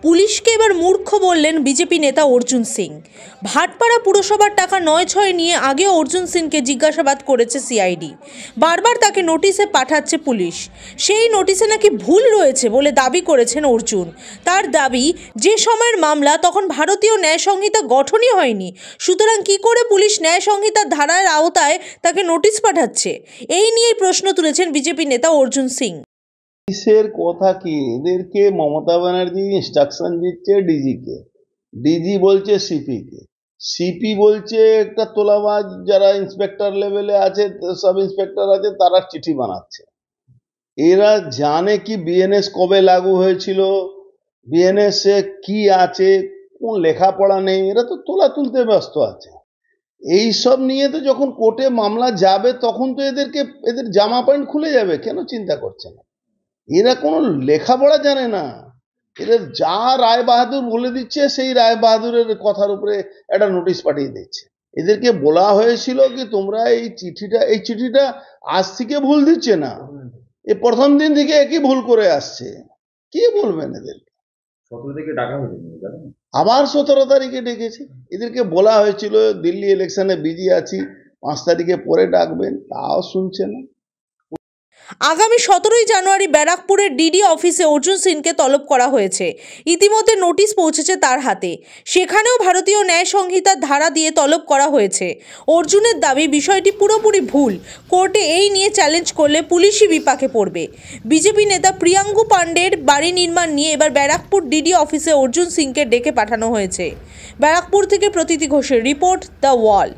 পুলিশকে এবার মূর্খ বললেন বিজেপি নেতা অর্জুন সিং। ভাটপাড়া পুরসভার টাকা ৯/৬ নিয়ে আগেও অর্জুন সিংকে জিজ্ঞাসাবাদ করেছে সিআইডি। বারবার তাকে নোটিশে পাঠাচ্ছে পুলিশ। সেই নোটিশে নাকি ভুল রয়েছে বলে দাবি করেছেন অর্জুন। তার দাবি, যে সময়ের মামলা তখন ভারতীয় ন্যায় সংহিতা গঠনই হয়নি, সুতরাং কি করে পুলিশ ন্যায় সংহিতার ধারার আওতায় তাকে নোটিশ পাঠাচ্ছে। এই নিয়েই প্রশ্ন তুলেছেন বিজেপি নেতা অর্জুন সিং। পুলিশের কথা কি, এদেরকে মমতা ব্যানার্জি ইনস্ট্রাকশন দিচ্ছে ডিজিকে, ডিজি বলছে সিপিকে, সিপি বলছে একটা তোলাবাজ যারা ইন্সপেক্টর লেভেলে আছে, সাব ইন্সপেক্টর আছে, তারা চিঠি বানাচ্ছে। এরা জানে কি বিএনএস কবে লাগু হয়েছিল, বিএনএস এ কি আছে, কোন লেখাপড়া নেই, এরা তো তোলা তুলতে ব্যস্ত আছে। এই সব নিয়ে তো যখন কোর্টে মামলা যাবে তখন তো এদের জামা প্যান্ট খুলে যাবে, কেন চিন্তা করছে না? এরা কোনো লেখাপড়া জানে না, এদের যা রায় বাহাদুর বলে দিচ্ছে সেই রায় বাহাদুরের কথার উপরে একটা নোটিশ পাঠিয়ে দিচ্ছে। এদেরকে বলা হয়েছিল কি তোমরা এই চিঠিটা আজ থেকে ভুল দিচ্ছে না, এই প্রথম দিন থেকে একই ভুল করে আসছে। কি বলবেন এদেরকে? 17 থেকে ডাকা হয়েছে, আবার 17 তারিখে ডেকেছে। এদেরকে বলা হয়েছিল দিল্লি ইলেকশনে বিজি আছি, 5 তারিখে পরে ডাকবেন, তাও শুনছে না। আগামী 17ই জানুয়ারি ব্যারাকপুরের ডিডি অফিসে অর্জুন সিংকে তলব করা হয়েছে। ইতিমধ্যে নোটিশ পৌঁছেছে তার হাতে। সেখানেও ভারতীয় ন্যায় সংহিতার ধারা দিয়ে তলব করা হয়েছে। অর্জুনের দাবি, বিষয়টি পুরোপুরি ভুল। কোর্টে এই নিয়ে চ্যালেঞ্জ করলে পুলিশই বিপাকে পড়বে। বিজেপি নেতা প্রিয়াঙ্গু পাণ্ডের বাড়ি নির্মাণ নিয়ে এবার ব্যারাকপুর ডিডি অফিসে অর্জুন সিংকে ডেকে পাঠানো হয়েছে। ব্যারাকপুর থেকে প্রতীতি ঘোষের রিপোর্ট, দ্য ওয়াল।